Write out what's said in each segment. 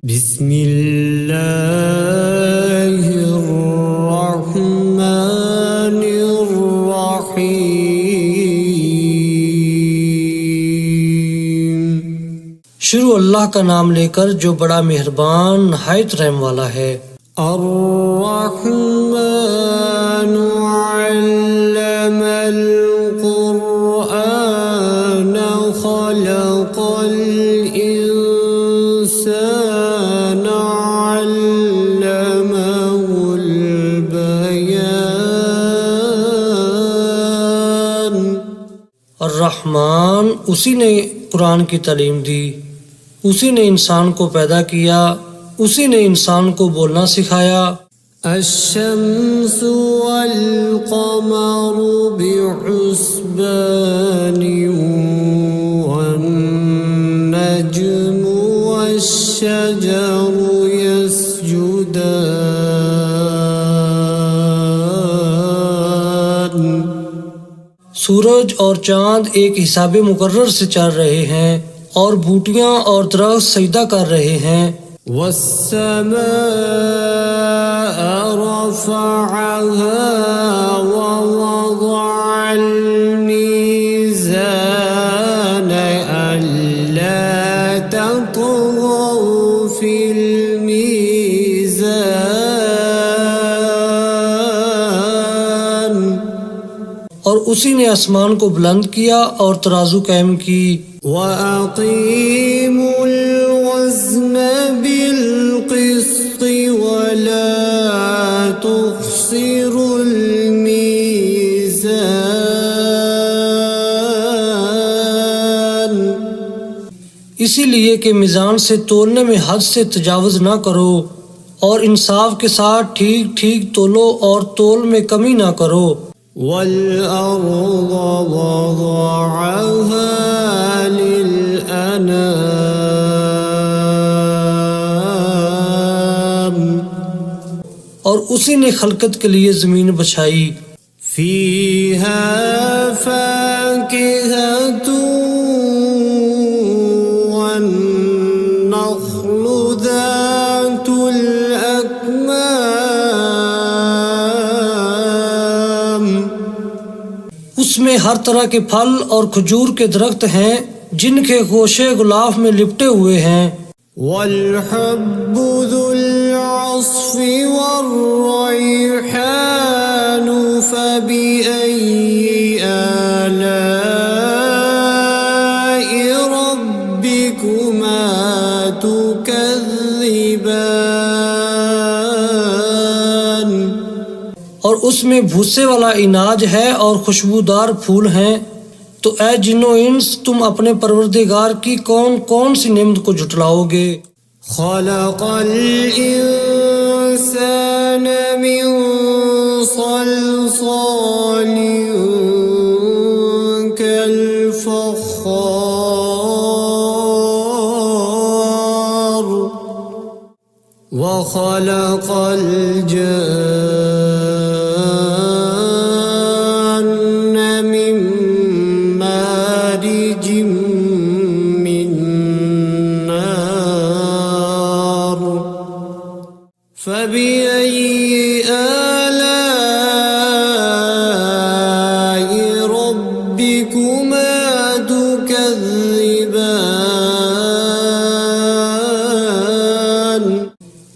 बिस्मिल्लाहिर्रहमानिर्रहीम। शुरू अल्लाह का नाम लेकर जो बड़ा मेहरबान नहायत रहम वाला है। अर्रहमानु अल्लमल कुरआन खलक़ल इंसान अल्लमहुल बयान। अर्रहमान उसी ने कुरान की तालीम दी, उसी ने इंसान को पैदा किया, उसी ने इंसान को बोलना सिखाया। अश्शम्सु वल क़मरु बिहुस्बानि वन नज्मु वश्शजरु यस्जुदान। सूरज और चांद एक हिसाबे मुकर्रर से चल रहे हैं और बूटियां और दरख्त सजदा कर रहे हैं। वस्समाअ रफ़अहा ववضअल मीज़ान अल्ला ततग़ौ फ़िल मीज़ान। और उसी ने आसमान को बुलंद किया और तराजू कायम की। वअक़ीमुल वज़्न बिलक़िस्ति वला तुख़्सिरुल मीज़ान। इसीलिए कि मीज़ान से तोलने में हद से तजावुज़ ना करो और इंसाफ के साथ ठीक ठीक तोलो और तोल में कमी ना करो। वल-अर्ज़ वज़अहा लिल-अनाम। और उसी ने खलकत के लिए ज़मीन बछाई। फ़ीहा फ़ाकिहतुन वन्नख़्लु ज़ातुल अकमाम। उसमें हर तरह के फल और खजूर के दरख्त हैं जिनके गोशे गुलाफ में लिपटे हुए हैं। वल-हब्बु ज़ुल-अस्फ़ि वर्रैहानु फ़बिअय्यि आलाइ रब्बिकुमा तुकज़्ज़िबान। और उसमें भूसे वाला इनाज है और खुशबूदार फूल हैं। तो ऐ जिन्नो इंस तुम अपने परवरदिगार की कौन कौन सी नेमत को झुटलाओगे। खलक़ल इंसान मिन सल्सालिन कल-फ़ख़्ख़ार व खलक़ल जन्न मिन मारिजिम मिन नार फ़बिअय्यि आलाइ रब्बिकुमा तुकज़्ज़िबान।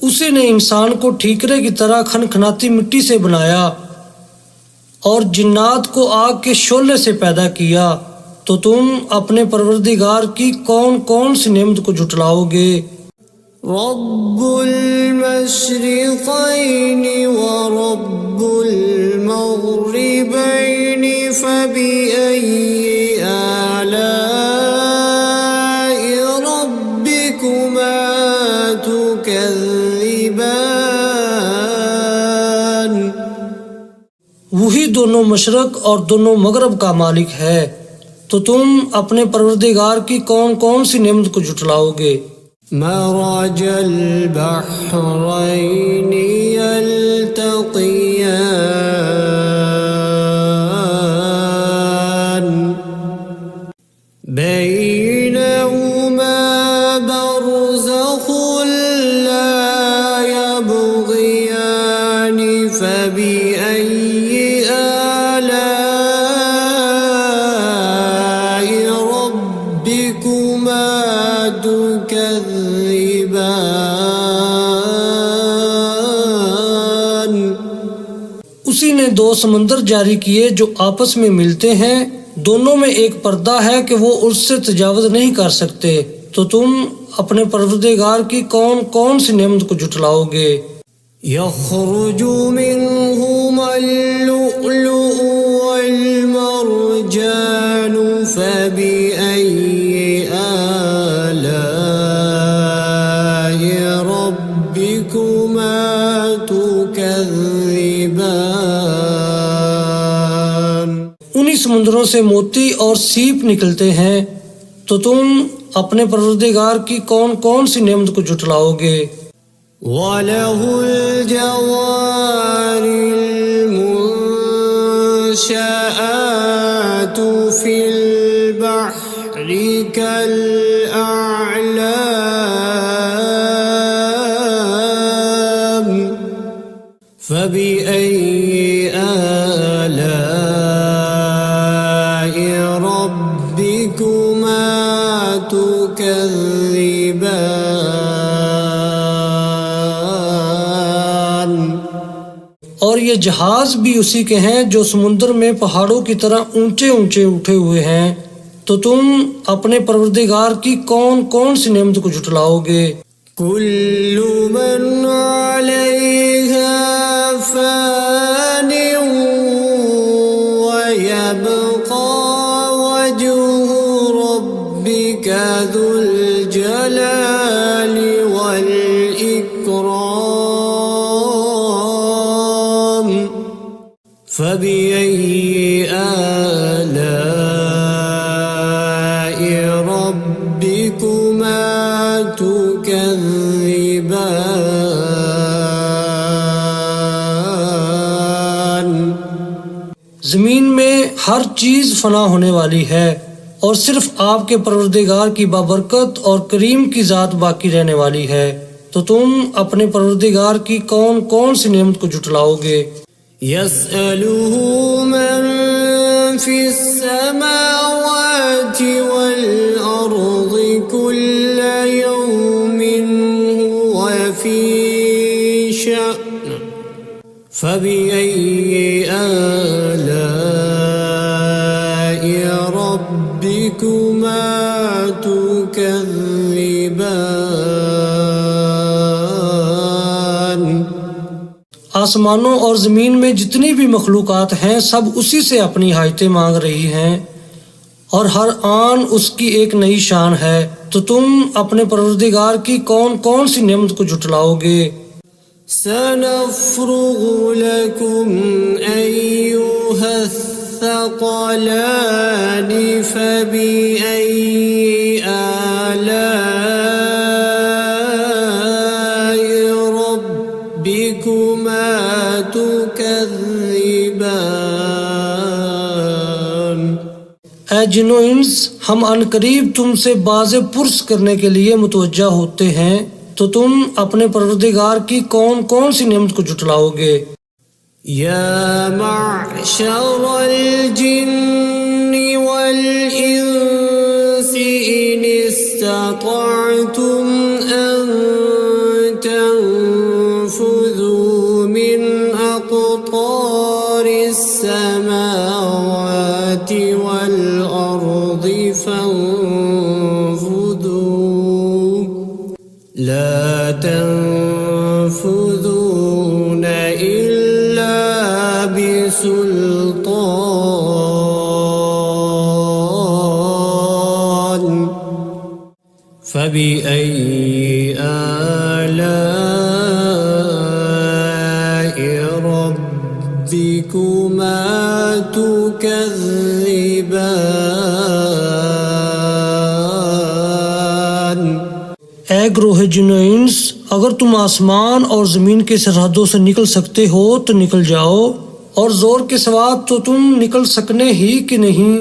उसी ने इंसान को ठीकरे की तरह खनखनाती मिट्टी से बनाया और जिन्नात को आग के शोले से पैदा किया। तो तुम अपने परवरदिगार की कौन कौन सी नेमत को झुटलाओगे। रब्बुल मशरिक़ैनि व रब्बुल मग़रिबैनि फ़बिअय्यि आलाइ रब्बिकुमा तुकज़्ज़िबान। वही दोनों मशरक और दोनों मगरब का मालिक है। तो तुम अपने परवरदिगार की कौन कौन सी नेमत को झुटलाओगे। मरजल बहरैनि यल्तक़ियान बैनहुमा बरज़ख़ुल يكذبان उसी ने दो समंदर जारी किए जो आपस में मिलते हैं, दोनों में एक पर्दा है कि वो उससे तजावुज नहीं कर सकते, तो तुम अपने परवरदिगार की कौन कौन सी नेमत को झुटलाओगे। يخرج منهما اللؤلؤ والمرجان فبأي آلاء ربكما تكذبان उन्हीं समुद्रों से मोती और सीप निकलते हैं, तो तुम अपने परवरदिगार की कौन कौन सी नेमत को झुटलाओगे। وله الجوار المنشآت في البحر كالأعلام فبأي آلاء ربكما تكذبان और ये जहाज भी उसी के हैं जो समुद्र में पहाड़ों की तरह ऊंचे ऊंचे उठे हुए हैं, तो तुम अपने परवरदिगार की कौन कौन सी नेमत को झुटलाओगे। كل من عليها فان ويبقى وجه ربك ذو الجلال والإكرام فبأي آلاء ربكما تكذبان जमीन में हर चीज फना होने वाली है और सिर्फ आपके परवरदिगार की बाबरकत और करीम की जात बाकी रहने वाली है, तो तुम अपने परवरदिगार की कौन कौन सी नेमत को झुटलाओगे। يسأله من في السماوات والأرض كل يوم هو في شأن فبأي آلاء ربكما تكذبان आसमानों और जमीन में जितनी भी मखलूकात हैं सब उसी से अपनी हाजतें मांग रही हैं और हर आन उसकी एक नई शान है, तो तुम अपने परवरदिगार की कौन कौन सी नेमत को झुटलाओगे। سنفرغ لكم أيها الثقلان فبأي آلاء ربكما تكذبان ऐ जिन्नो इंस, हम अनकरीब तुमसे बाज़े पुरस करने के लिए मुतवज्जा होते हैं, तो तुम अपने परवरदिगार की कौन कौन सी नेमत को झुटलाओगे। يا معشر الجن والإنس إن استطعتم أن تنفذوا من أقطار السماوات والأرض فانفذوا لا تنفذون إلا بسلطان فبأي آلاء ربكما تكذبان ऐ ग्रोह जिन्नो इंस, अगर तुम आसमान और जमीन के सरहदों से निकल सकते हो तो निकल जाओ, और जोर के सिवा तो तुम निकल सकने ही कि नहीं,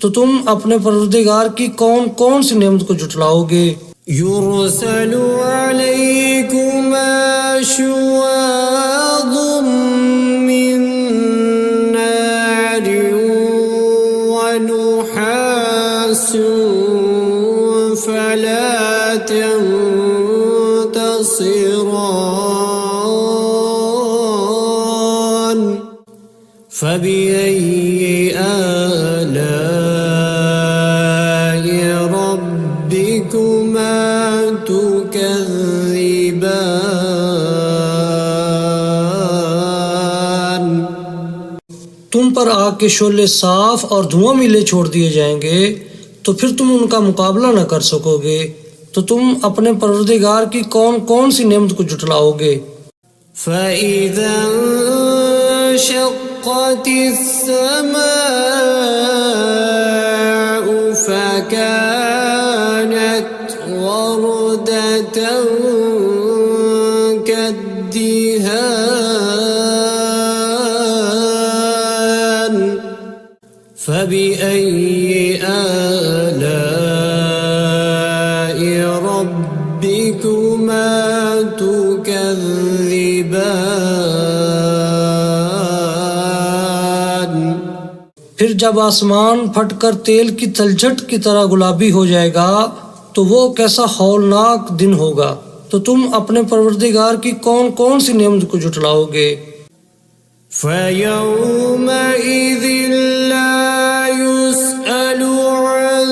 तो तुम अपने परवरदिगार की कौन कौन सी नेमत को झुटलाओगे। يرسل عليكما شواظ من نار ونحاس فلا تنظرون يبصران فبأي آلاء ربكما تكذبان। तुम पर आग के शोले साफ और धुआं मिले छोड़ दिए जाएंगे तो फिर तुम उनका मुकाबला न कर सकोगे। तो तुम अपने परवरदिगार की कौन कौन सी नेमत को जुटलाओगे। فإذا انشقت السماء فكانت وردة كالدهان فبأي آلاء ربكما تكذبان। फिर जब आसमान फटकर तेल की तलछट की तरह गुलाबी हो जाएगा तो वो कैसा हौलनाक दिन होगा। तो तुम अपने परवरदिगार की कौन कौन सी नेमत को जुटलाओगे। فيومئذ لا يسأل عن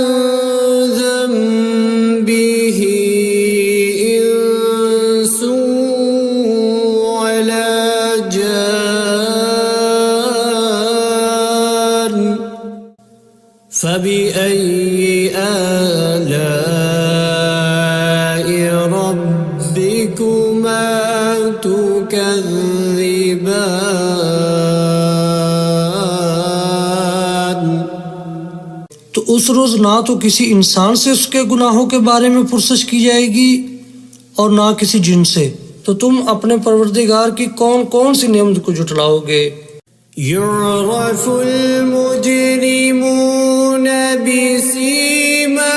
ذنبه إنس ولا جان فبأي آلاء ربكما تكذبان। तो उस रोज ना तो किसी इंसान से उसके गुनाहों के बारे में पुरसश की जाएगी और ना किसी जिन से। तो तुम अपने परवरदिगार की कौन कौन सी नेमत को जुटलाओगे। يعرف المجرمون بسيماهم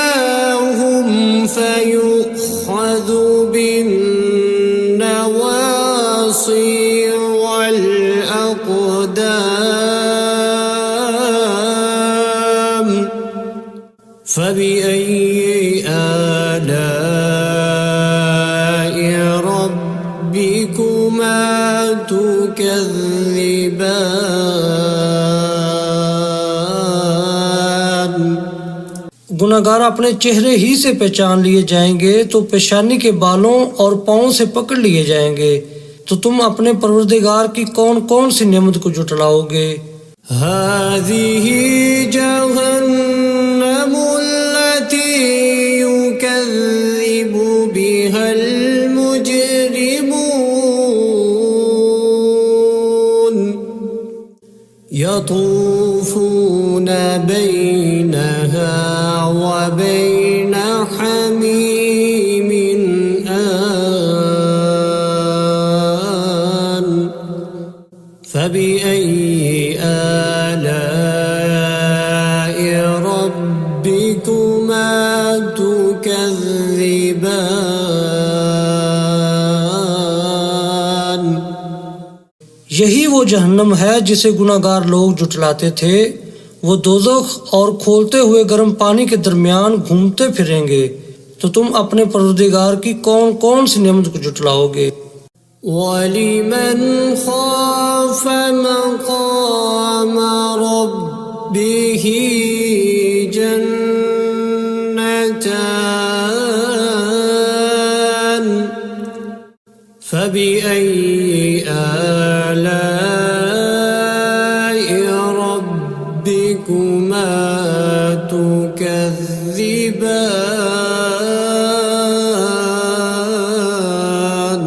فيؤخذ بالنواصي والأقدام فبأي آلاء ربكما تكذبان। गुनाहगार अपने चेहरे ही से पहचान लिए जाएंगे तो पेशानी के बालों और पाँव से पकड़ लिए जाएंगे। तो तुम अपने परवरदिगार की कौन कौन सी नेमत को जुटलाओगे। هذه جهنم التي يكذب بها المجرمون يطوفون بينها وبين حميم آن فبأي آلاء ربكما تكذبان। यही वो जहन्नम है जिसे गुनाहगार लोग जुटलाते थे। वो दोज़ख और खोलते हुए गर्म पानी के दरमियान घूमते फिरेंगे। तो तुम अपने परवरदिगार की कौन कौन सी नेमत को जुटलाओगे। वलिमन खाफ मक़ाम रब्बिही जन्नतान फबिअय्यि आलाइ रब्बिकुमा तुकज़्ज़िबान।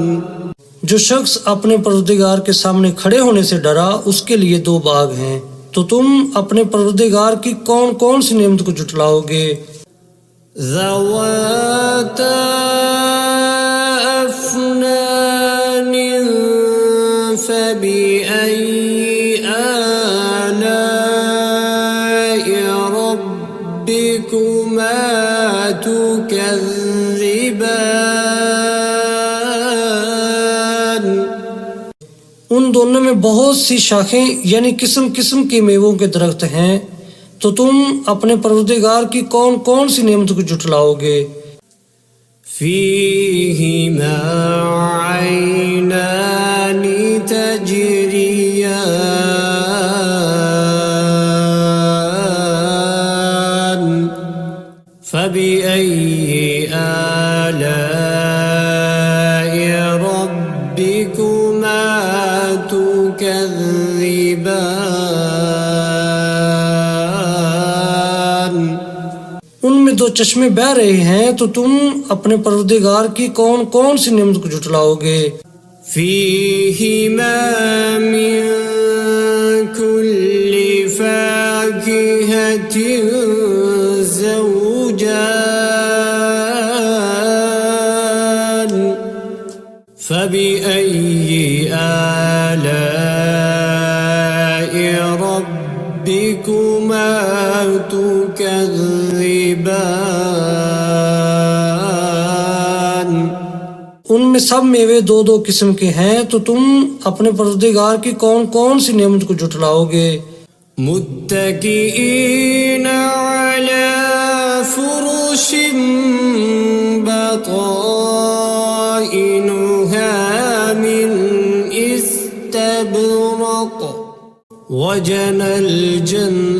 जो शख्स अपने परवरदिगार के सामने खड़े होने से डरा उसके लिए दो बाग हैं। तो तुम अपने परवरदिगार की कौन कौन सी नेमत को जुटलाओगे। ज़वाता अफ़नान फ़बिअय्यि आलाइ रब्बिकुमा तुकज़्ज़िबान। उन दोनों में बहुत सी शाखें यानी किस्म किस्म के मेवों के दरख्त हैं। तो तुम अपने परवरदिगार की कौन कौन सी नेमत को जुटलाओगे। فيهما عينان تجريان فبأي آلاء ربكما تكذبان उनमें दो चश्मे बह रहे हैं, तो तुम अपने परवरदिगार की कौन कौन सी नेमत को झुटलाओगे। فيهما من كل فاكهة زوجان فبأي آلاء ربكما تكذبان उनमें सब मेवे दो दो किस्म के हैं, तो तुम अपने परवरदिगार की कौन कौन सी नेमत को झुटलाओगे। मुत्तकीईन अला फुरुश बताइनुहा मिन इस्तबरक वजनल जन्नतैनि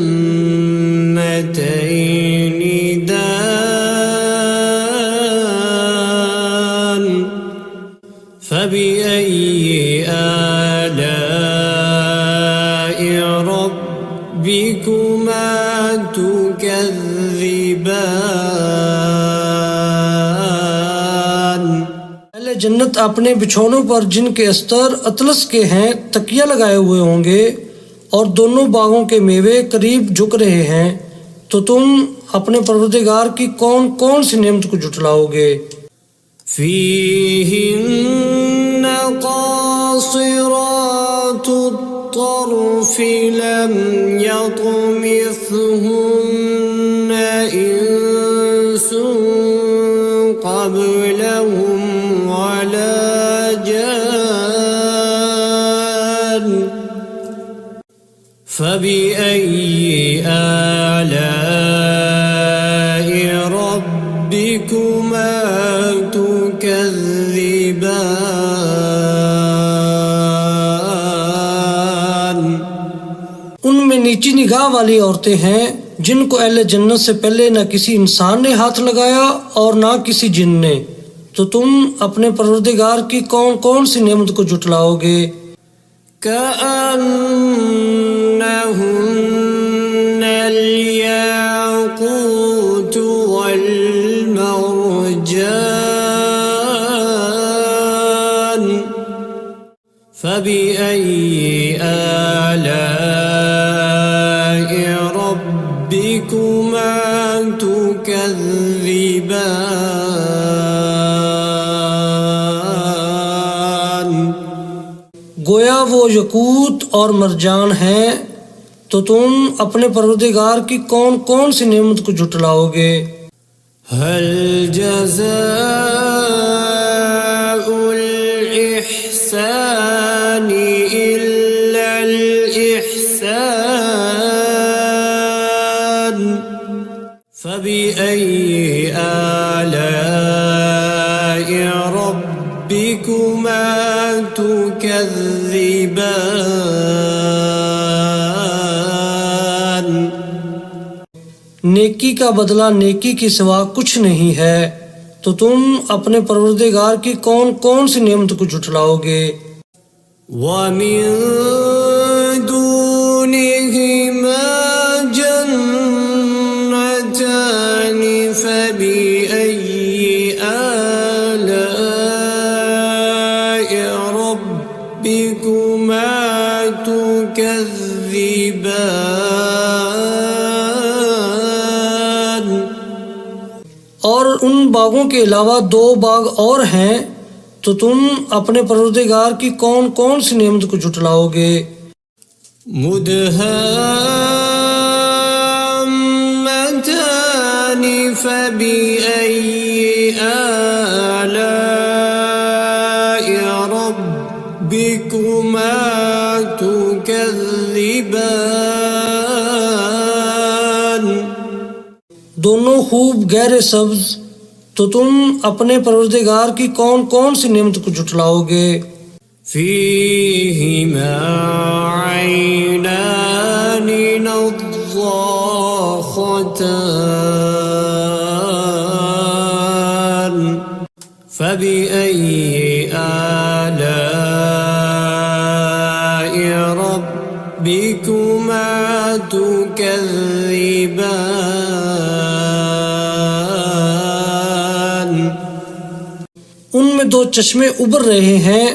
दान فبأي آلاء ربكما تكذبان पहले जन्नत अपने बिछौनों पर जिनके अस्तर अतलस के हैं तकिया लगाए हुए होंगे, और दोनों बागों के मेवे करीब झुक रहे हैं, तो तुम अपने परवरदिगार की कौन कौन सी नेमत को झुटलाओगे। فيهن قاصرات الطرف لم يطمثهن إنس قبلهم ولا جان فبأي آلاء ربكما تكذبان उनमें नीची निगाह वाली औरतें हैं, जिनको अहले जन्नत से पहले न किसी इंसान ने हाथ लगाया और ना किसी जिन ने, तो तुम अपने परवरदिगार की कौन कौन सी नेमत को झुटलाओगे। كأنهن الياقوت والمرجان فبأي آلاء ربكما تكذبان गोया वो यकूत और मरजान हैं, तो तुम अपने परवरदिगार की कौन कौन सी नेमत को झुटलाओगे। هل جزاء الإحسان إلا الإحسان فبأي آلاء ربكما تكذبان नेकी का बदला नेकी के सिवा कुछ नहीं है, तो तुम अपने परवरदिगार की कौन कौन सी नेमत को झुटलाओगे। ومن دونهما جنتان فبأي آلاء ربكما تكذبان और उन बागों के अलावा दो बाग और हैं, तो तुम अपने परवरदिगार की कौन कौन सी नेमत को झुटलाओगे। मुदहाम्मतान फबिअय्यि आलाइ रब्बिकुमा तुकज़्ज़िबान दोनों खूब गहरे सब्ज, तो तुम अपने परवरदिगार की कौन कौन सी नेमत को जुटलाओगे। فيهما عينان نضاختان فبأي آلاء ربكما تكذبان। उनमें दो चश्मे उबर रहे हैं,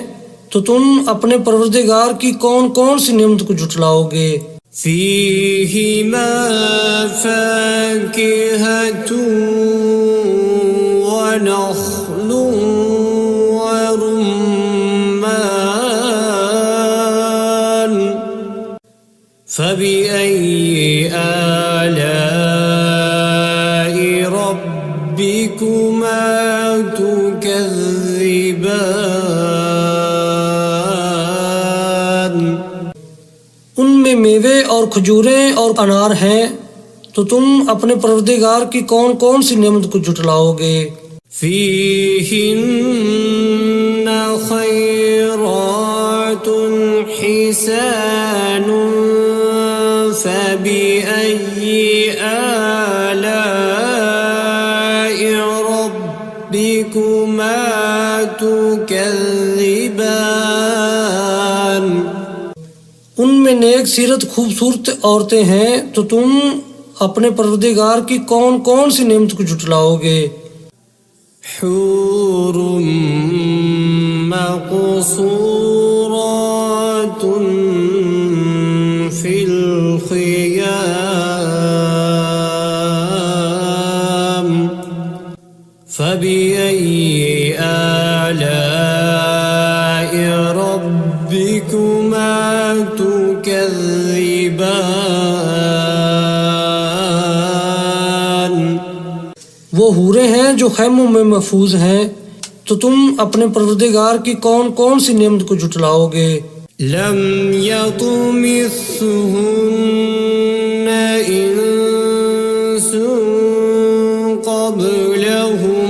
तो तुम अपने परवरदिगार की कौन कौन सी नेमत को जुटलाओगे। فيهما فاكهة ونخل ورمان فبأي آلاء ربكما تكذبان। उनमें मेवे और खजूरें और अनार हैं, तो तुम अपने परवरदिगार की कौन कौन सी नेमत को जुटलाओगे। فيهن خيرات حسان فبأي آلاء ربكما تكذبان। उनमें नेक सीरत खूबसूरत औरतें हैं, तो तुम अपने परवरदिगार की कौन कौन सी नेमत को जुटलाओगे। حور مقصورات في الخيام فبأي آلاء ربكما تكذبان। वो हूरें हैं जो खैमों में महफूज हैं, तो तुम अपने परवरदिगार की कौन कौन सी नेमत को जुटलाओगे। لم يطمثهن إنس قبلهم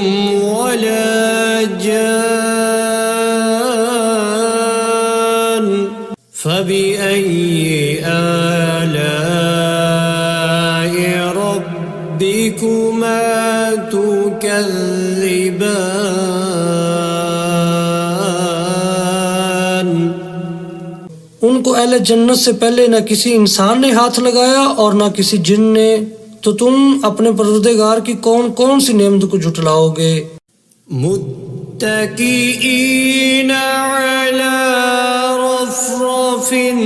ولا جان فبأي آلاء ربكما تكذبان। उनको अहले जन्नत से पहले न किसी इंसान ने हाथ लगाया और न किसी जिन ने, तो तुम अपने परवरदिगार की कौन कौन सी नेमत को जुटलाओगे। मुत्तकीईन अला रफ़रफ़िन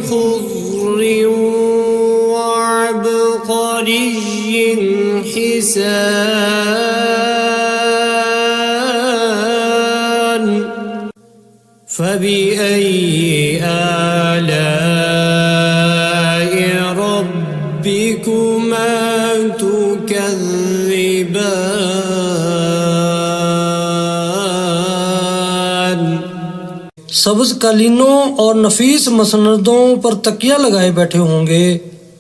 ख़ुज़्र वअबक़रिय्यिन हिसान فبأي آلاء ربكما تكذبان। सब्ज कालीनों और नफीस मसनदों पर तकिया लगाए बैठे होंगे,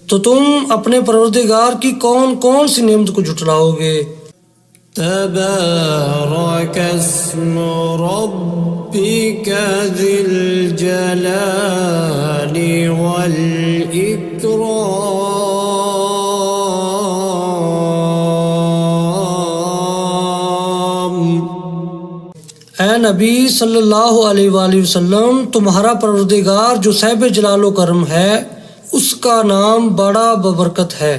तो तुम अपने परवरदिगार की कौन कौन सी नेमत को जुटलाओगे। تبارك اسم ربك ذي الجلال والإكرام। ऐ नबी सल्लल्लाहु अलैहि वसल्लम, तुम्हारा परवरदिगार जो साहिब जलालो करम है, उसका नाम बड़ा बबरकत है।